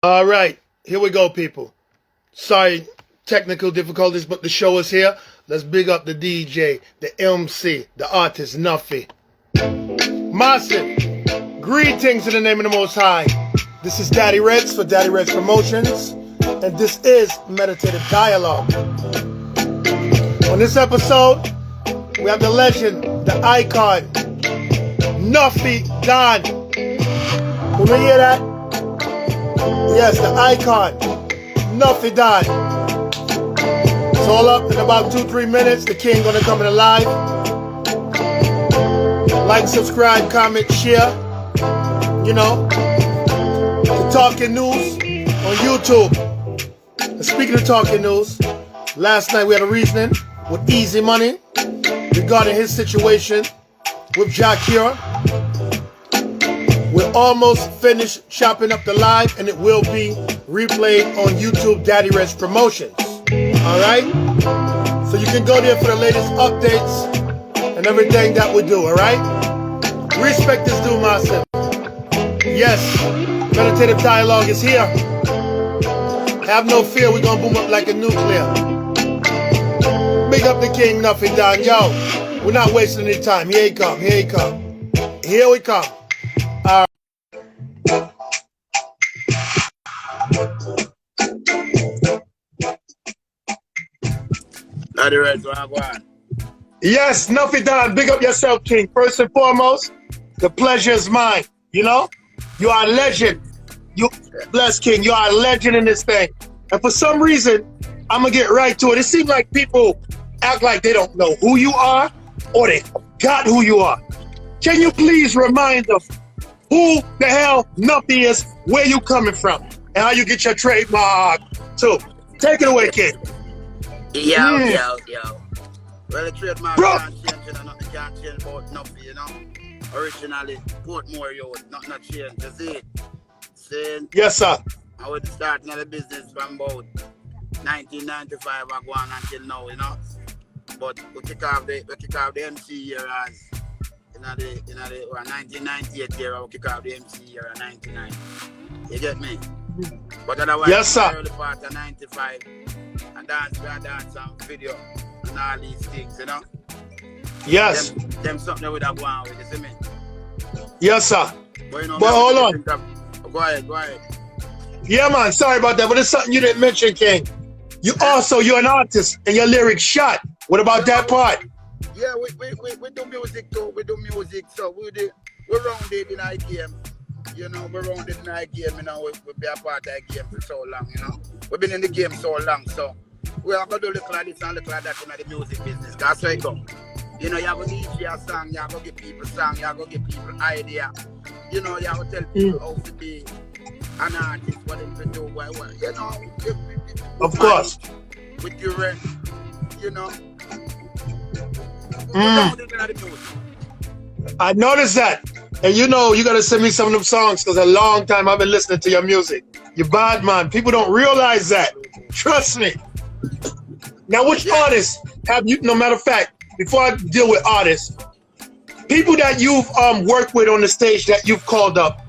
All right, here we go, people. Sorry, technical difficulties, but the show is here. Let's big up the DJ, the MC, the artist, Nuffy. Massive, greetings in the name of the Most High. This is Daddy Reddss for Daddy Reddss Promotions, and this is Meditative Dialogue. On this episode, we have the legend, the icon, Nuffy Don. When we hear that? Yes, the icon, Nuffy Don. It's all up in about 2-3 minutes. The king gonna come in live. Like, subscribe, comment, share. You know, the Talking News on YouTube. And speaking of Talking News, last night we had a reasoning with Easy Money regarding his situation with Jakir. We're almost finished chopping up the live, and it will be replayed on YouTube Daddy Reddss Promotions. Alright? So you can go there for the latest updates and everything that we do, alright? Respect is due, massive. Yes, Meditative Dialogue is here. Have no fear, we're gonna boom up like a nuclear. Big up the king, Nuffy Don. Yo, we're not wasting any time. Here he come, here he come. Here we come. Daddy Reddss, what I want? Yes, Nuffy Don, big up yourself, king. First and foremost, the pleasure is mine. You know, you are a legend. You bless king, you are a legend in this thing. And for some reason, I'm gonna get right to it. It seems like people act like they don't know who you are or they forgot who you are. Can you please remind us who the hell Nuffy is, where you coming from, and how you get your trademark too? Take it away, kid. Yo. Well, the trademark can't change, you know, nothing can't change about Nuffy, you know. Originally, Portmore, yo, not change, you see? Saying, yes, sir. I was starting the business from about 1995 I go on until now, you know. But we kick off the MC year as in the 1998 year, we kick off the MC year in 99. You get me? But otherwise, yes, sir. Early part of 95 and dance some video and all these things, you know. Yes. Them something that we have gone with, you see me? Yes, sir. But, you know, hold on. Go ahead. Yeah, man, sorry about that, but it's something you didn't mention, King. You're an artist and your lyrics shot. What about that part? Yeah, we do music too. We do music, so we're rounded in our game. You know, we're rounded in our game, you know, we be a part of the game for so long, you know. We've been in the game so long, so we are going to do little of this and little of that in the music business. That's where it comes. You know, you have to DJ a song, you have to give people song, you have to give people idea. You know, you have to tell people how to be an artist, what they can do, you know. Of course. With your rent, you know. I noticed that. And you know, you gotta send me some of them songs because a long time I've been listening to your music. You're bad, man. People don't realize that. Trust me. Now, which artists have you, no matter of fact, before I deal with artists, people that you've worked with on the stage that you've called up,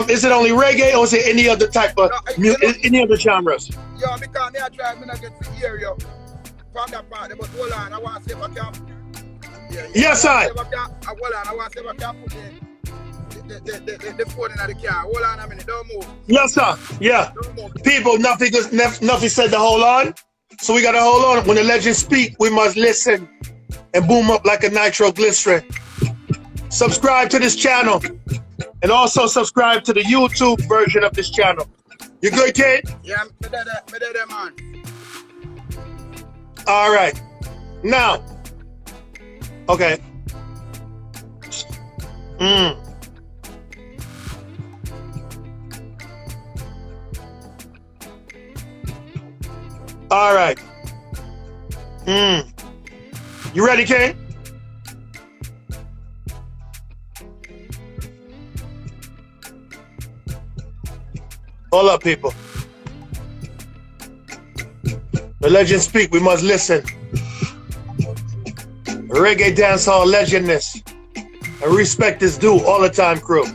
is it only reggae or is it any other type of any other genres? Yeah, because I try to get to hear you from that part, but hold on, I want to see if I can. Yes, I. Hold on, I want to see if I can put the phone in the car. Hold on a minute, don't move. Yes, sir. Yeah. People, Nuffy said to hold on. So we got to hold on. When the legends speak, we must listen and boom up like a nitroglycerin. Subscribe to this channel. And also subscribe to the YouTube version of this channel. You good, kid? Yeah, me there, man. All right. Now. Okay. All right. You ready, King? Hold up, people. The legends speak, we must listen. Reggae dancehall legendness. And respect is due all the time, crew.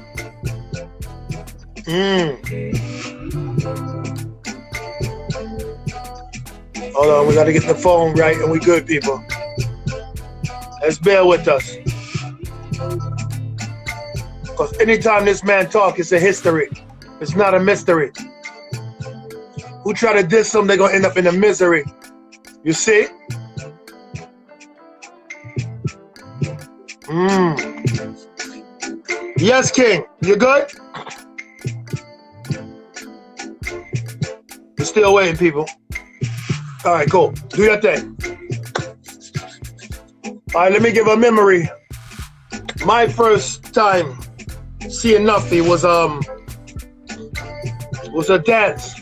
Hold on, we gotta get the phone right and we good, people. Let's bear with us. Because anytime this man talk, it's a history. It's not a mystery. Who try to diss him, they're gonna end up in a misery. You see? Yes, King. You good? We're still waiting, people. All right, cool. Do your thing. All right, let me give a memory. My first time seeing Nuffy was a dance.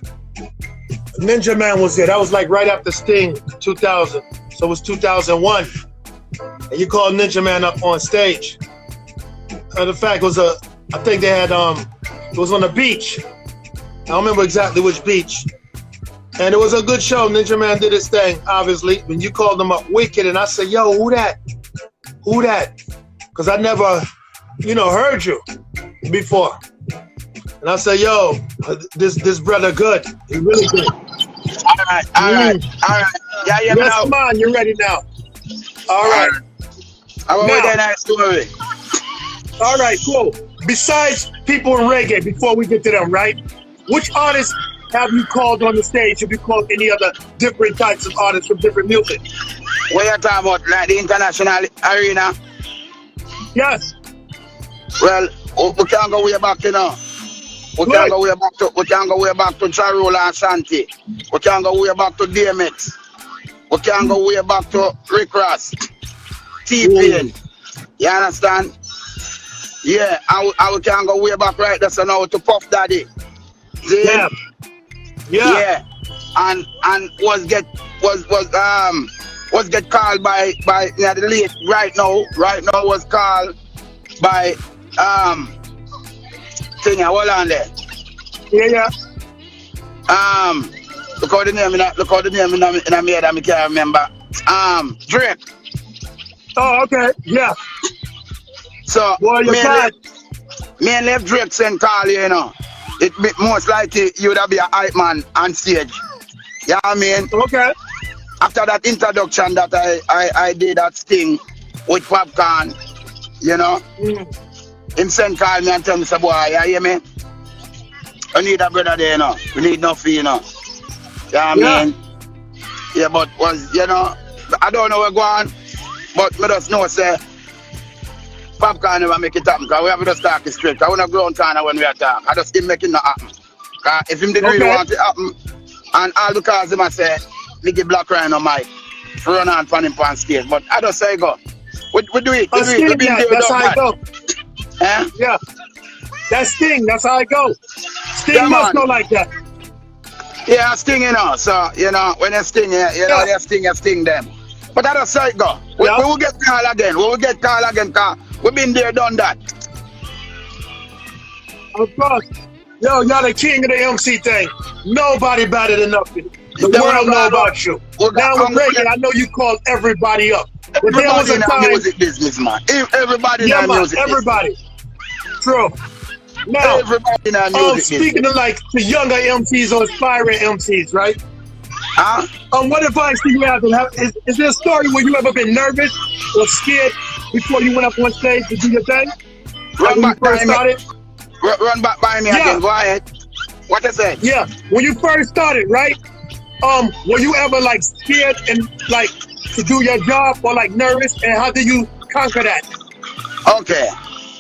Ninja Man was there. That was like right after Sting, 2000. So it was 2001. And you called Ninja Man up on stage. The fact was I think they had it was on a beach. I don't remember exactly which beach. And it was a good show. Ninja Man did his thing, obviously. When you called him up wicked, and I said, yo, who that? Who that? Because I never, heard you before. And I said, yo, this brother good. He really good. All right. Yeah, yes, now. Come on, you're ready now. All right. I will wait that nice story. All right, cool. Besides people in reggae, before we get to them, right? Which artists have you called on the stage? Have you called any other different types of artists from different music? What you talking about, like the international arena? Yes. Well, we can't go way back, We can't go way back to Charola and Shanti. We can't go way back to DMX. We can't go way back to Rick Ross. T-Pain. You understand? Yeah, I we can go way back right there, so now to Puff Daddy. See? Yeah. And was get called by the late right now was called by thing hold on there. Yeah. Look how the name in a me head I can't remember. Drake. Oh, okay. Yeah. So boy, me and left Drake send call you, It most likely you would have be a hype man on stage. Yeah, I mean. Okay. After that introduction that I did that Sting with Popcorn, him send call me and tell me, say, boy, you hear me? I need a brother there, We need Nuffy, Yeah, I mean. Yeah, but I don't know where go on, but me just know, say, Popcorn never make it happen, because we have to just talk it straight. I want to ground time when we attack. I just keep making it happen. Because if him didn't really want it happen, and all because him I say, me give Black Rhino mic, run on for him on stage. But I just say go. We do it. That's how I go. Eh? Yeah. That's Sting. That's how I go. Sting must go like that. Yeah, Sting, So, when they sting, they sting them. But I just say go. We will get call again. Because we've been there, done that. Of course. Yo, you're the king of the MC thing. Nobody better than Nuffy. The world know about you. Now with reggae, I know you called everybody up. But there was a time. Music business, man. Everybody in our music everybody. True. Now, everybody in our music speaking of like the younger MCs or aspiring MCs, right? Huh? What advice do you have? Is there a story where you ever been nervous or scared before you went up on stage to do your thing? Run back by me. Run back by me again. Go ahead. What is it? Yeah. When you first started, right? Were you ever like scared and like to do your job or like nervous, and how did you conquer that? Okay.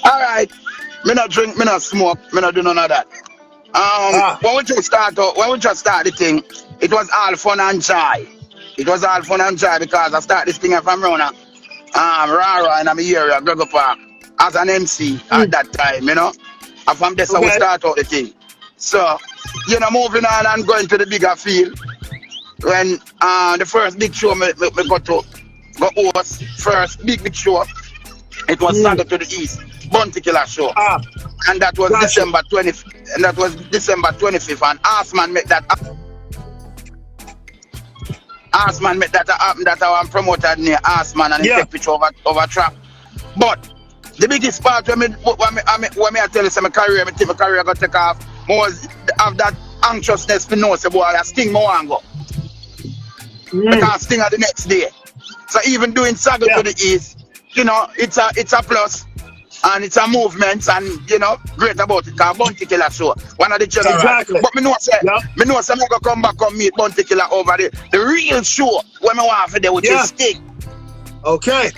All right. Me not drink, me not smoke, me not do none of that. When we just start the thing, it was all fun and joy. Because I start this thing from Rona, Rara in my area, Gregor Park, as an MC at that time, And from there, so we start out the thing. So, moving on and going to the bigger field. When the first big show me got to go host, first big show, it was Saga to the East, Bounty Killer show. And that was December 25th. And that was December 25th. And Arsman made that happen. That I promoted near Arsman and he take picture over track. But the biggest part when I tell you my career got take off, more have that anxiousness to know say boy I Sting more and go. because Sting are the next day. So even doing Saggle to the East, you know, it's a plus. And it's a movement, and you know, great about it. Because Bounty Killer show one of the children. Exactly. But me know say I'm gonna come back and meet Bounty Killer over the real show when I want for there, which is Sting. Okay.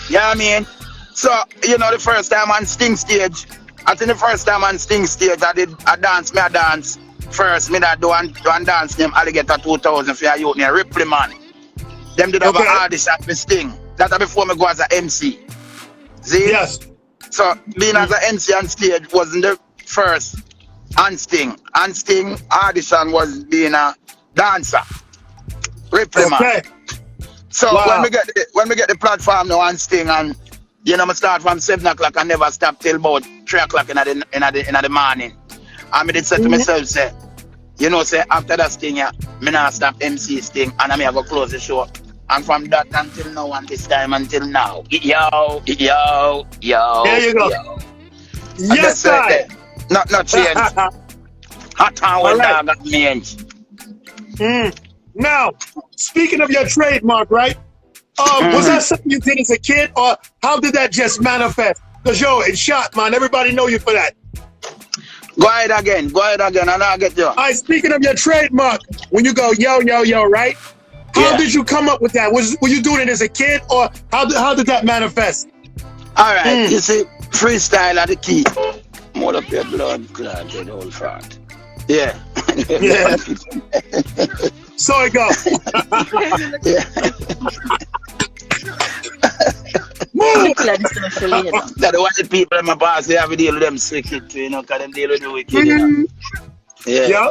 Yeah, I mean, so you know, the first time on Sting stage, I think the first time on Sting stage, I did a dance. First, me that do one dance named Alligator 2000 for a youth named Ripley Man. Them did have an audition for Sting. That before me go as a MC. See? Yes. So being as an MC on stage wasn't the first on Sting. On Sting audition was being a dancer. Ripley Man. So when we get the platform now on Sting, and you know, I start from 7 o'clock and never stop till about 3 o'clock in the morning. And I did say to myself, say, you know, say after that Sting, me not stop MC Sting, and I go close the show. And from that until now, and this time until now, yo. There you go. Yo. Yes, sir. Not change. Hot town when dog got mange. Now, speaking of your trademark, right? Was that something you did as a kid, or how did that just manifest? Because yo, it's shot, man. Everybody know you for that. Go ahead again, and I'll get you. All right, speaking of your trademark, when you go yo, right? How did you come up with that? Were you doing it as a kid, or how did that manifest? All right, you see, freestyle are the key. More up your blood clot, the old fart. Yeah. Yeah. So it goes. Move! That's why the people in my boss, they have to deal with them wicked too, you know, because them deal with the wicked, you know. Yeah.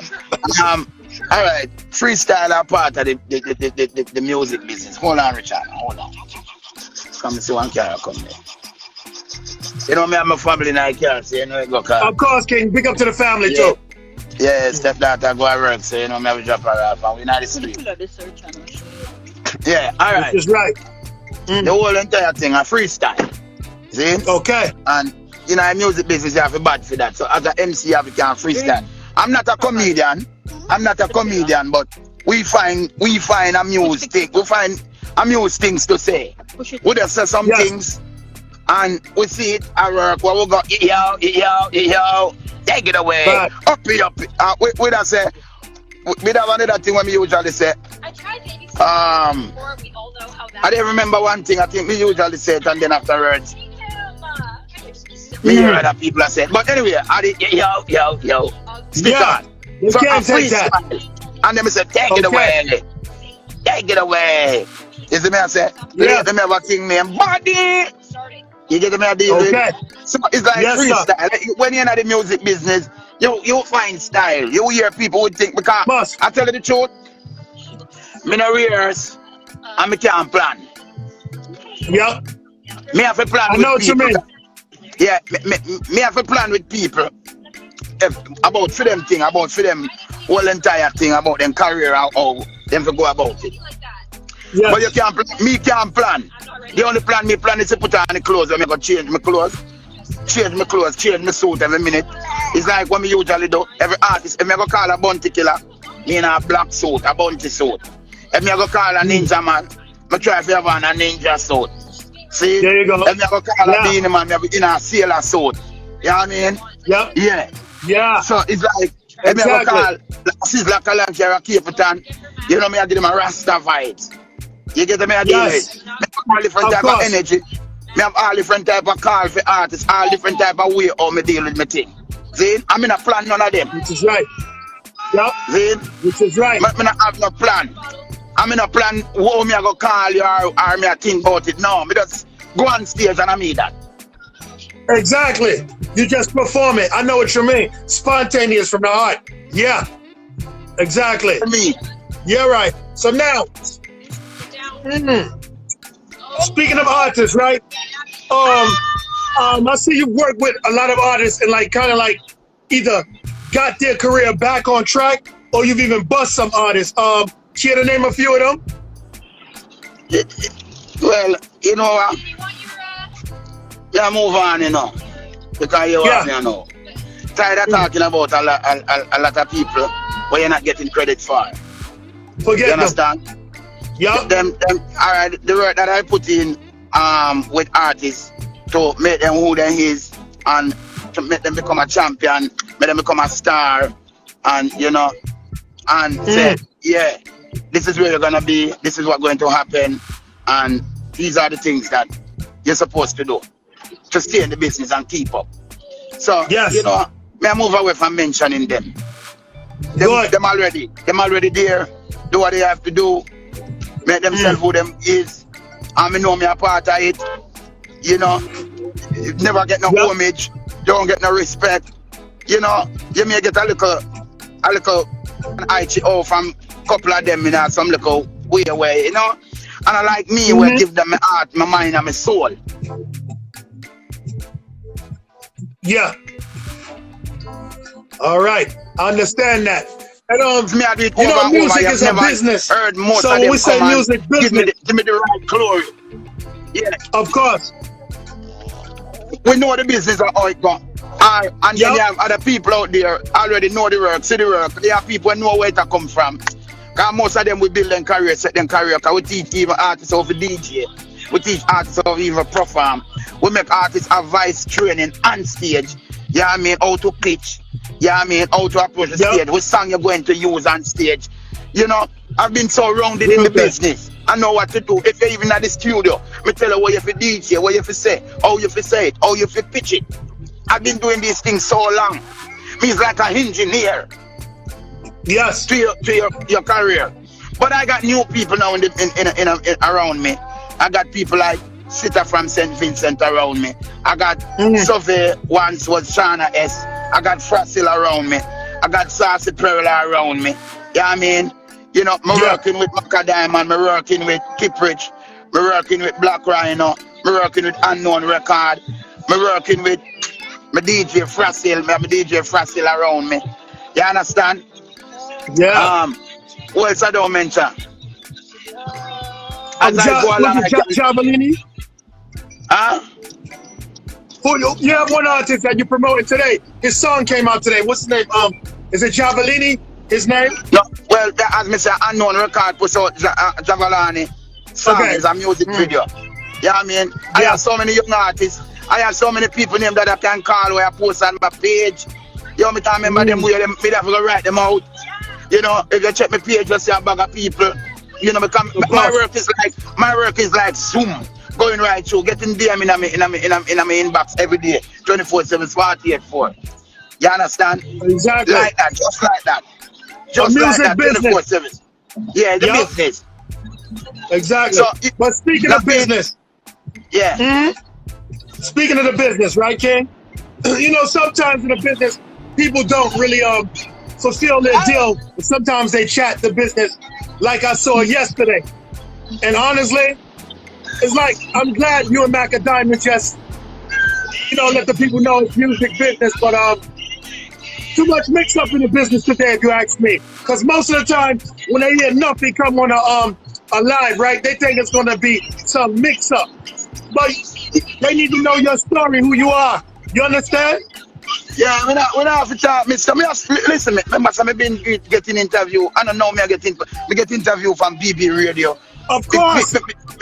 All right, freestyle are part of the music business. Hold on, Richard. Hold on. Come see one car come there. You know me and my family in I car, so you know go car. Of course, King. Big up to the family too. Yeah, stepdaughter go to work, so you know me have to drop her off, and we not the street. Yeah, all right. That's right. The whole entire thing a freestyle. See? Okay. And you know, in music business you have to bad for that. So as an MC you have to can freestyle. I'm not a comedian, but we find amused things. We find amused things to say. We just say some things, and we see it at work where we go, yo, take it away, up it. We just say, we have another thing when we usually say. I tried babysitting before. We all know how that. I didn't remember one thing. I think we usually say it, and then afterwards. Me hear other people say, but anyway, I did yo, stick on. You so can't take that. And then I said, take it away. You see me, I say, let me have a thing named Body. You get me a deal with? So it's like freestyle. Like, when you're in the music business, you find style. You hear people would think, because I tell you the truth, me no rehearse and me can't plan. Yep. Me have to plan I with know what people. you mean. Yeah, me have to plan with people about for them whole entire thing about them career, how them to go about it. Yes. But you can't plan, me can't plan. The only plan is to put on the clothes. I'm going to change my clothes, change my suit every minute. It's like what me usually do. Every artist, if I go call a bounty killer, me in a black suit, a bounty suit. If I go call a ninja man, I try to have on a ninja suit. See? There you go. If I go call a beanie man, I in a sailor suit. You know what I mean? Yep. Yeah. So it's like, if I go call Sizzla Kalanchi or Capleton, you know me, I give them a Rasta vibes. You get me? I deal with. I have all different type of energy. I have all different type of call for artists, all different type of way how me deal with my thing. See? I'm in a plan none of them. Which is right. Yep. See? Which is right. I don't have no plan. I'm in a plan how me I go call you or me I think about it. No, me just go on stage and I mean that. Exactly. You just perform it. I know what you mean. Spontaneous from the heart. Yeah. Exactly. For me. Yeah, right. So now, speaking of artists, right? I see you work with a lot of artists and like kind of like either got their career back on track or you've even bust some artists. Care to name a few of them? Well, you know what? Yeah, move on, you know. Because you know. Tired of talking about a lot of people where you're not getting credit for. Forget you understand? Yup. All right, the work that I put in with artists to make them who they is and to make them become a champion, make them become a star, and and say, yeah, this is where you're gonna be, this is what's going to happen, and these are the things that you're supposed to do to stay in the business and keep up. So Yes. may I move away from mentioning them. Good. Them already there, do what they have to do, make themselves who them is, and me know me a part of it. Never get no homage, don't get no respect. You may get a little ITO from a couple of them, some little way, And I like me, will give them my heart, my mind, and my soul. Yeah. All right. I understand that. And Me, I do it music is a business. Heard most so of them we say music business. Give me the right glory. Yeah. Of course. We know the business of how it go. And then you have other people out there already know the work, see the work. There are people who know where it come from. Because most of them we build them career, set them career. Because we teach even artists how to DJ. We teach artists how to even perform. We make artists advice training on stage. How to pitch. How to approach the stage. What song you're going to use on stage. I've been so rounded in the business. I know what to do. If you're even at the studio, me tell you what you have to DJ, what you have to say, how you have to say it, how you have to pitch it. I've been doing these things so long. Me's like an engineer. Yes. To your career. But I got new people now in around me. I got people like Sitter from St. Vincent around me. I got Survey, once was Shana S. I got Fracil around me. I got Saucy Perla around me. I'm working with Macadam, I'm working with Kiprich, I'm working with Black Rhino, I'm working with Unknown Record, I'm working with my DJ Fracil around me. You understand? Yeah. What else I don't mention? Javelini? Huh? You have one artist that you're promoting today. His song came out today. What's his name? Is it Javelini? His name? No, well, as me say, Unknown Record puts out Javelani song is a music video. I have so many young artists. I have so many people named that I can call where I post on my page. Me can't remember them where me have to write them out. If you check my page, you see a bag of people. My work is like Zoom. Going right through, getting DM in my inbox every day, 24/7, 48/4. You understand? Exactly. Like that, just like that. Just like that, 24/7. Yeah, the business. Exactly. So, but speaking of business. Yeah. Speaking of the business, right, King? Sometimes in the business, people don't really fulfill their deal. Sometimes they chat the business like I saw yesterday. And honestly, it's like, I'm glad you and Macadam just, let the people know it's music business, but too much mix up in the business today, if you ask me. Because most of the time, when they hear Nuffy come on a live, right, they think it's going to be some mix up. But they need to know your story, who you are. You understand? Yeah, we not have to talk, Mr. Listen, remember, I've been getting interview. I don't know, me get interview from BB Radio. Of course.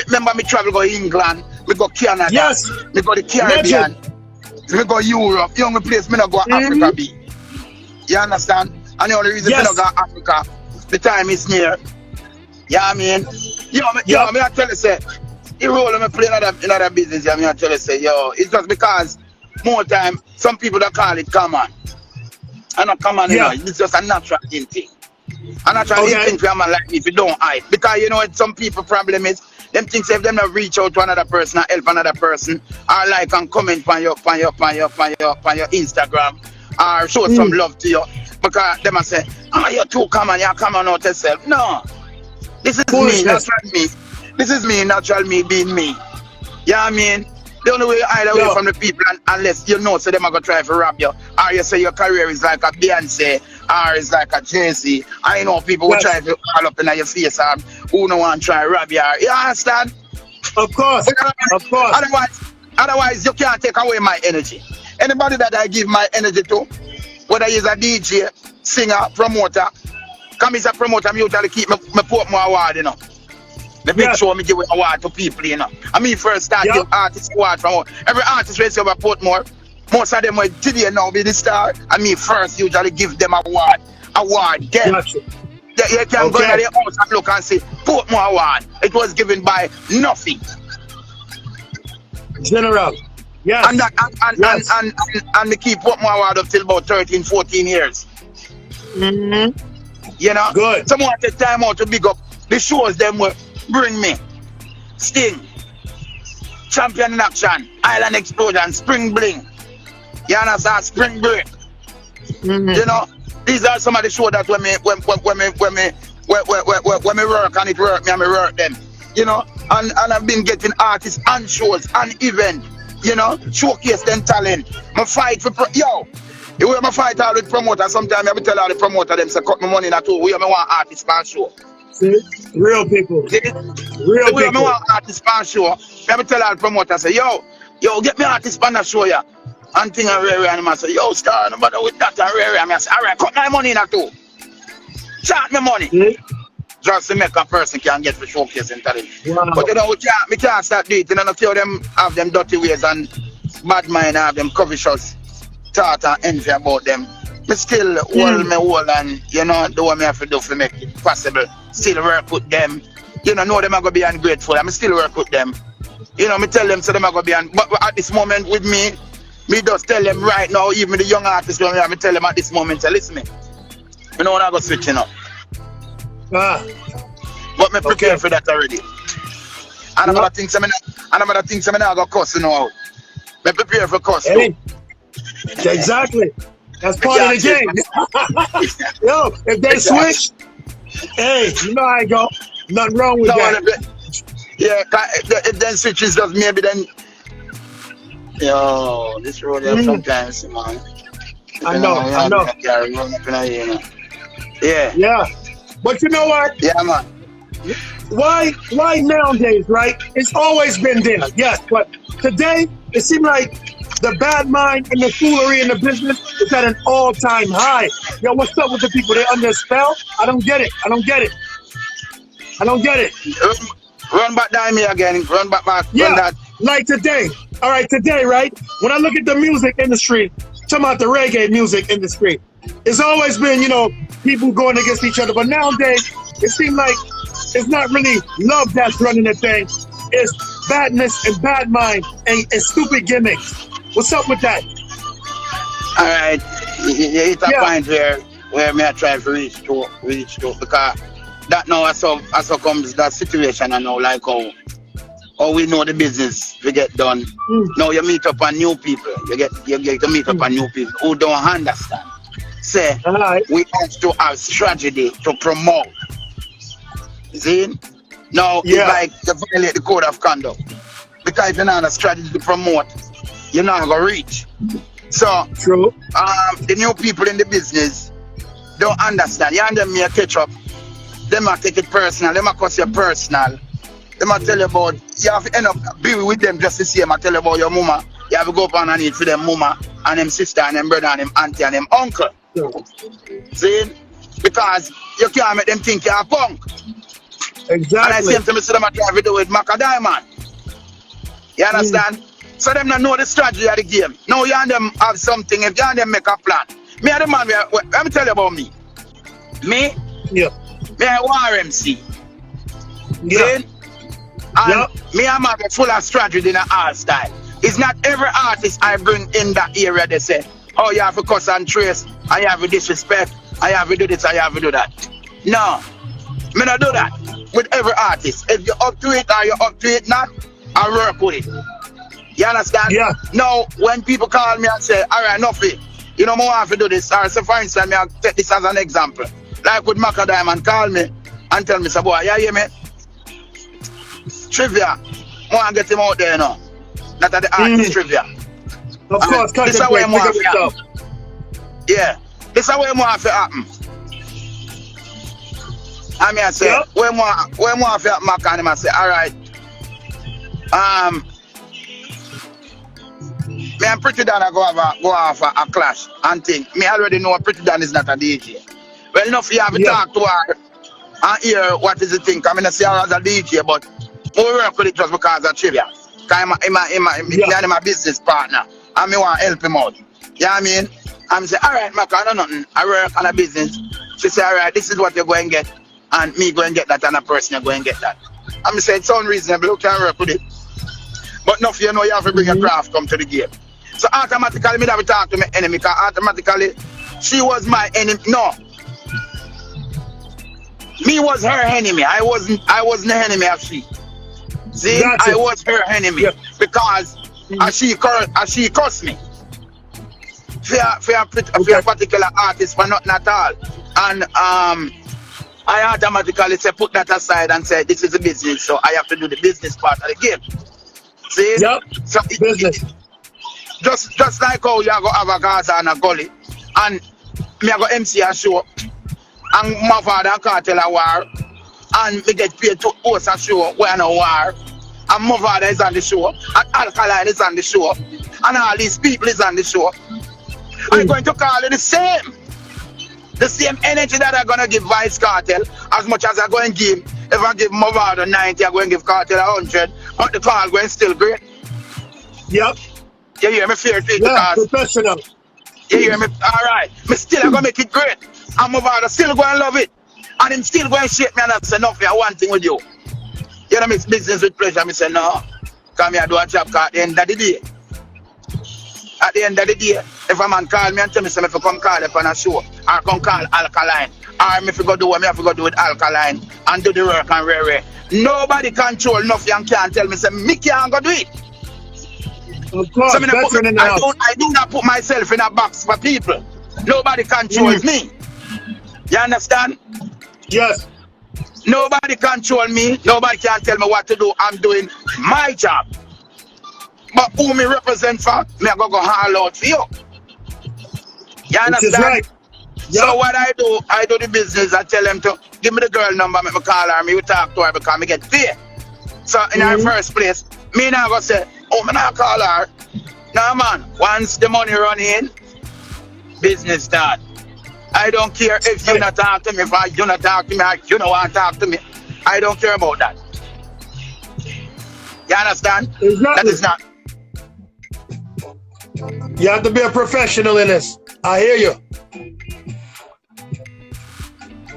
Remember, me travel go England, me go Canada, yes. me go the Caribbean, me go Europe. The only place me not go Africa be. You understand? And the only reason me not go Africa, the time is near. Yeah, me I tell you, say, the role me play in other business, me I tell you, say, it's just because more time, some people that call it common. And not common, it's just a natural thing. A natural thing for a man like me if you don't hide. Because some people problem is, them things if them not reach out to another person or help another person, or like and comment on your Instagram, or show some love to you. Because them say, you're too common, you're common out yourself. No. This is me, natural me. This is me, natural me being me. Yeah, the only way you hide away from the people unless so them are going to try to rob you. Or you say your career is like a Beyonce or it's like a Jay-Z. I know people will try to call up in your face and who no one try to rob you. You understand? Of course. Of course. Otherwise, you can't take away my energy. Anybody that I give my energy to, whether he's a DJ, singer, promoter, come as a promoter, I usually keep my port more award, The big show me give award to people, you know. I mean, first start give artists award from every artist race over Portmore. Most of them were today now be the star. I mean, first usually give them award. Then Gotcha. you can go to the house and look and see Portmore award. It was given by Nuffy. General. Yes. And they keep Portmore award up till about 13, 14 years. Mm-hmm. You know? Good. Someone take time out to big up the shows them will bring me. Sting, Champion in Action, Island Explosion, Spring Bling. You understand? Spring Break. Mm-hmm. You know, these are some of the shows that when me work and it work me and me work them. You know, and I've been getting artists and shows and event. You know, showcase them talent. I fight for the way I fight out with promoters. Sometimes I tell all the promoter them say cut my money in that too. We want artists for show. See? Real people. See? Real the way people. I want artists for show. I tell all the promoters say yo, get me artists for the show ya. And thing and rare and I say, yo, star, no matter with that and rare. I say, alright, cut my money in that too. Charge me money. Just to make a person can get for showcasing talent. Wow. But you know, we can't start doing it. You know, a few of them have them dirty ways and bad mind have them covetous thought and envy about them. Me still hold me whole and, you know, do what me have to do to make it possible. Still work with them. You know them are going to be ungrateful. I still work with them. You know, me tell them so them are going to be but at this moment with me just tell them right now, even the young artists, me tell them at this moment, say, listen me. You know when I go switching up. But me prepare for that already. And another thing, I'm not going to cuss you out. Me prepare for cuss too. Exactly. That's part of the game. Yo, if they switch, hey, you know how I go. Nothing wrong with that. Yeah, if then switches does maybe then. Yo, this road here sometimes, man. I know. Yeah. But you know what? Yeah, man. Why nowadays, right? It's always been there, yes. But today, it seems like the bad mind and the foolery in the business is at an all-time high. Yo, what's up with the people? They under a spell? I don't get it. Run back down me again. Run back. Yeah, like today. All right, today, right? When I look at the music industry, talking about the reggae music industry, it's always been, you know, people going against each other. But nowadays, it seems like it's not really love that's running the thing. It's badness and bad mind and stupid gimmicks. What's up with that? All right, you hit a point where me I try to reach to because that now also comes that situation and now like how we know the business we get done. Now you meet up on new people. You get to meet up on new people who don't understand. Say we have to have strategy to promote. See? Now it's like you violate the code of conduct. Because if you don't have a strategy to promote, you're not gonna reach. So true. The new people in the business don't understand. You and them may catch up. They might take it personal, they might cuss you personal. They might tell you about you have to end up be with them just to see them. I tell you about your mama. You have to go up on and eat for them mama and them sister and them brother and them auntie and them uncle. See? Because you can't make them think you're a punk. Exactly. And I same to me, so them I try to do with Maca Diamond. You understand? So them not know the strategy of the game. Now you and them have something, if you and them make a plan. Me and the man, let me tell you about me. Me I war MC. Yeah. And me and man are full of strategy in a art style. It's not every artist I bring in that area they say, oh, you have to cuss and trace, I have to disrespect, I have to do this, I have to do that. No. Me not do that with every artist. If you're up to it or you're up to it not, I work with it. You understand? Yeah. Now, when people call me and say, all right, Nuffy, you know, I have to do this. Or so for instance, I'll take this as an example. Like with Maca Diamond, call me and tell me, say, boy, you hear me? Trivia, I want to get him out there now. Not at the artist trivia. Of course, this is where I want to happen. Yeah. This is where I want to happen. I mean, I say, when want to happen, Maca, and I say, all right. Me and Pretty Dan go off a clash and think. Me already know Pretty Dan is not a DJ. Well, enough you have to talk to her. and hear what is the thing. I mean, I see her as a DJ, but we work with it just because of trivia. Because I'm a business partner, and me want to help him out. You know what I mean? I'm say, all right, Mac, I know nothing. I work on a business. She say, all right, this is what you're going to get, and me go and get that, and a person you're going to get that. I'm say, it sounds reasonable. We can work with it. But Nuffy, you know, you have to bring a craft come to the game. So automatically, me never talk to my enemy, because automatically, she was my enemy. No. Me was her enemy. I wasn't the enemy of she. See, I was her enemy because she cursed me. For a particular artist for nothing at all. And I automatically say put that aside and say this is a business, so I have to do the business part of the game. See? Yep. So just like how you go have a Gaza and a gully, and me I go MC a show, and my father can't tell a war, and me get paid to host a show where no war, and my father is on the show, and Alkaline is on the show, and all these people is on the show. I'm going to call it the same energy that I'm going to give Vice Cartel, as much as I'm going to give. If I give Movado 90, I'm going to give Cartel 100, but the call going still great. Yep. You hear me? Fair trade, yeah, because professional. You hear me? All right. Me still going to make it great. And Movado still going to love it. And him still going to shake me and I say, Nuffy, I want thing with you. You know, mix business with pleasure. I say, no. Come here, do a job at the end of the day. At the end of the day, if a man call me and tell me, say, if I come call up on a show, or come call Alkaline, or if I go do what I have to go do with Alkaline and do the work and rare. Nobody control Nuffy and can't tell me, say, me can't go do it. Of course, so I do not put myself in a box for people. Nobody controls me. You understand? Yes. Nobody control me. Nobody can tell me what to do. I'm doing my job. But who me represent for, me I go haul out for you. You understand? Which is right. Yep. So what I do the business. I tell them to give me the girl number, make me call her, me talk to her because me get paid. So in our first place, me now go say, oh, me not call her. No man, once the money run in, business start. I don't care if you not talk to me, if you not talk to me, if you don't want to talk to me. I don't care about that. You understand? Exactly. That is not. You have to be a professional in this. I hear you.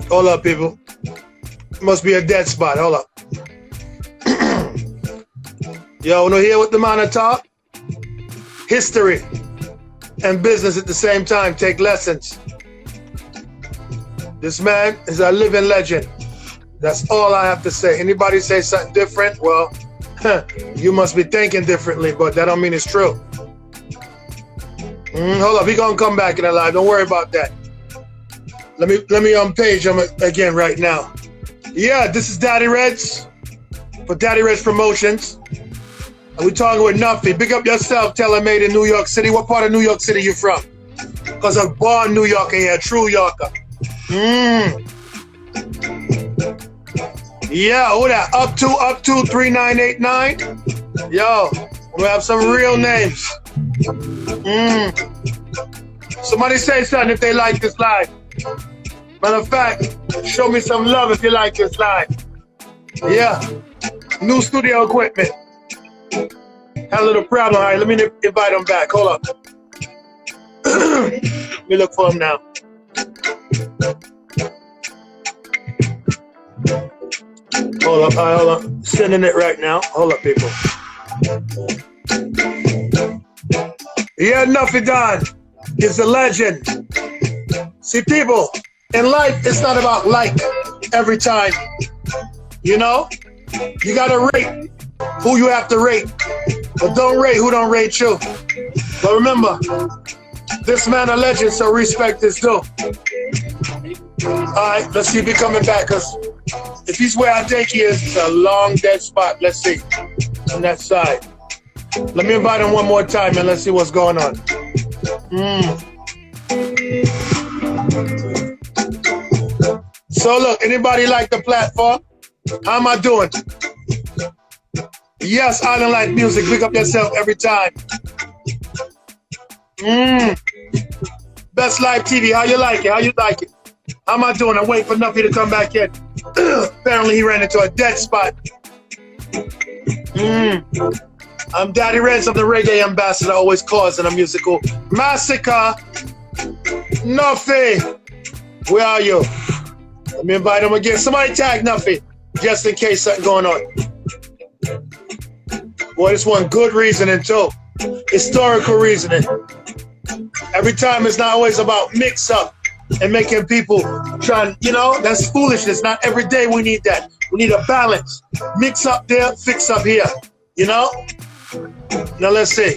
Hold up, people. Must be a dead spot. Hold up. Yo, wanna hear what the man talk? History and business at the same time. Take lessons. This man is a living legend. That's all I have to say. Anybody say something different? Well, you must be thinking differently, but that don't mean it's true. Hold up, he gonna come back in the live. Don't worry about that. Let me page him again right now. Yeah, this is Daddy Reddss for Daddy Reddss Promotions. And we talking with Nuffy. Big up yourself, Tailor-Made in New York City. What part of New York City you from? Because I'm born New Yorker here, true Yorker. Yeah, who that? Up to 3989. Yo, we have some real names. Somebody say something if they like this live. Matter of fact, show me some love if you like this live. Yeah, new studio equipment. Had a little problem. All right, let me invite him back. Hold up. Let me look for him now. Hold up, hold up. Sending it right now. Hold up, people. Yeah, Nuffy Don is a legend. See, people, in life, it's not about like every time. You know? You gotta rate who you have to rate. But don't rate who don't rate you. But remember, this man a legend, so respect is due. Alright, let's see if he's coming back, because if he's where I think he is, it's a long dead spot. Let's see. On that side. Let me invite him one more time and let's see what's going on. So look, anybody like the platform? How am I doing? Yes, Island Light Music. Pick up yourself every time. Best Live TV. How you like it? How you like it? How am I doing? I'm waiting for Nuffy to come back in. Apparently he ran into a dead spot. I'm Daddy Reddss. I'm the reggae ambassador, always causing a musical massacre. Nuffy, where are you? Let me invite him again. Somebody tag Nuffy, just in case something going on. Boy, this one good reasoning too. Historical reasoning. Every time it's not always about mix up and making people try, you know, that's foolishness. Not every day we need that. We need a balance. Mix up there, fix up here. You know? Now let's see.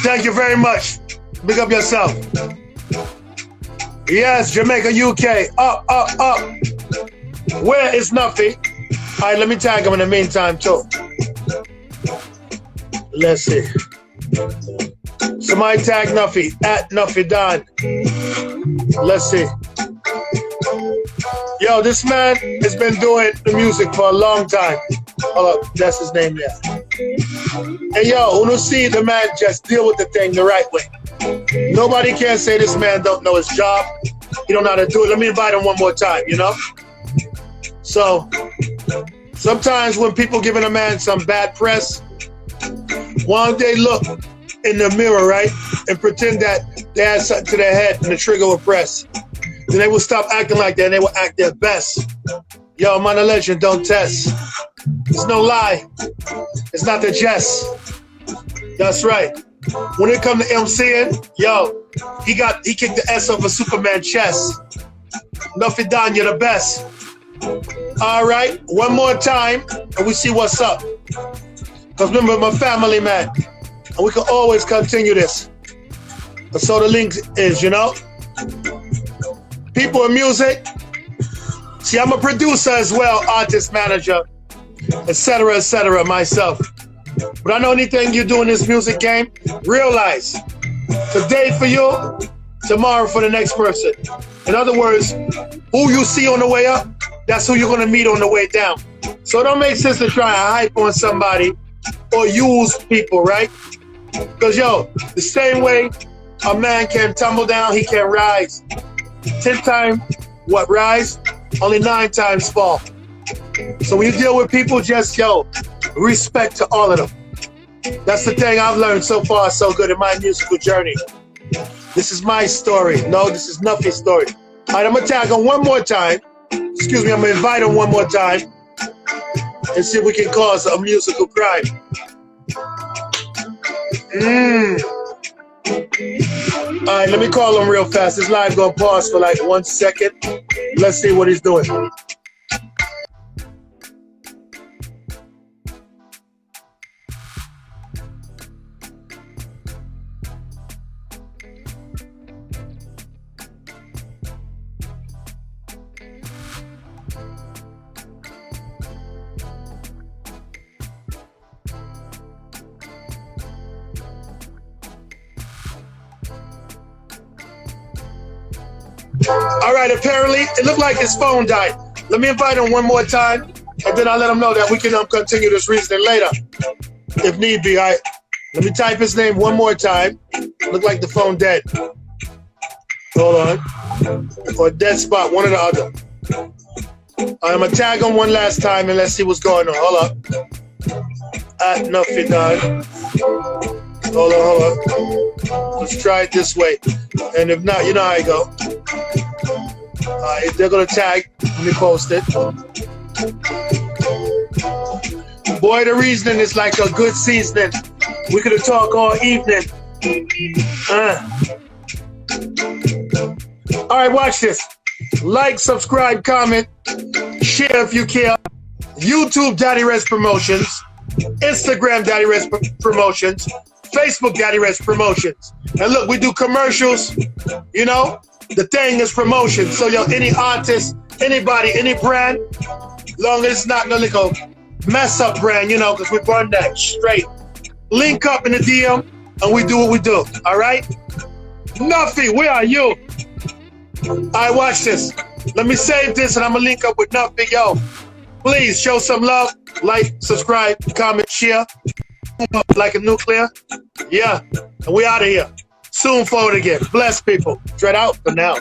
Thank you very much. Big up yourself. Yes, Jamaica, UK. Up, up, up. Where is Nuffy? All right, let me tag him in the meantime, too. Let's see. Somebody tag Nuffy, at Nuffy Don. Let's see. Yo, this man has been doing the music for a long time. Hold up, that's his name there. Hey, yo, when you see the man just deal with the thing the right way. Nobody can say this man don't know his job. He don't know how to do it. Let me invite him one more time, you know? So, sometimes when people giving a man some bad press, why don't they look in the mirror, right? And pretend that they had something to their head and the trigger will press. Then they will stop acting like that and they will act their best. Yo, I'm on a legend, don't test. It's no lie. It's not the jest. That's right. When it comes to MCing, yo, he kicked the S off of Superman chest. Nuffy Don, you're the best. All right, one more time, and we see what's up. Because remember, I'm a family man, and we can always continue this. And so the link is, you know, people in music. See, I'm a producer as well, artist manager, etc., myself. But I know anything you do in this music game, realize today for you, tomorrow for the next person. In other words, who you see on the way up, that's who you're gonna meet on the way down. So it don't make sense to try to hype on somebody or use people, right? Because yo, the same way a man can tumble down, he can rise. 10 times what rise, only 9 times fall. So when you deal with people, just yo, respect to all of them. That's the thing I've learned so far so good in my musical journey. This is my story. No, this is Nuffy's story. All right, I'm gonna tag him one more time. Excuse me, I'm gonna invite him one more time and see if we can cause a musical crime. All right, let me call him real fast. This live gonna pause for like 1 second. Let's see what he's doing. All right, apparently, it looked like his phone died. Let me invite him one more time, and then I'll let him know that we can continue this reasoning later, if need be. All right, let me type his name one more time. Look like the phone dead. Hold on. Or a dead spot, one or the other. I'm going to tag him one last time, and let's see what's going on. Hold up. At Nuffy Don. Hold on. Let's try it this way. And if not, you know how I go. If they're gonna tag, let me post it. Boy, the reasoning is like a good seasoning. We could have talked all evening. All right, watch this. Like, subscribe, comment, share if you care. YouTube Daddy Reddss Promotions, Instagram Daddy Reddss Promotions, Facebook Daddy Reddss Promotions. And look, we do commercials, you know? The thing is promotion. So yo, any artist, anybody, any brand, long as it's not no little mess up brand, you know, because we run that straight. Link up in the DM and we do what we do. All right? Nuffy, where are you? All right, watch this. Let me save this and I'm gonna link up with Nuffy. Yo, please show some love. Like, subscribe, comment, share. Like a nuclear. Yeah, and we out of here. Soon forward again. Bless people. Dread out for now.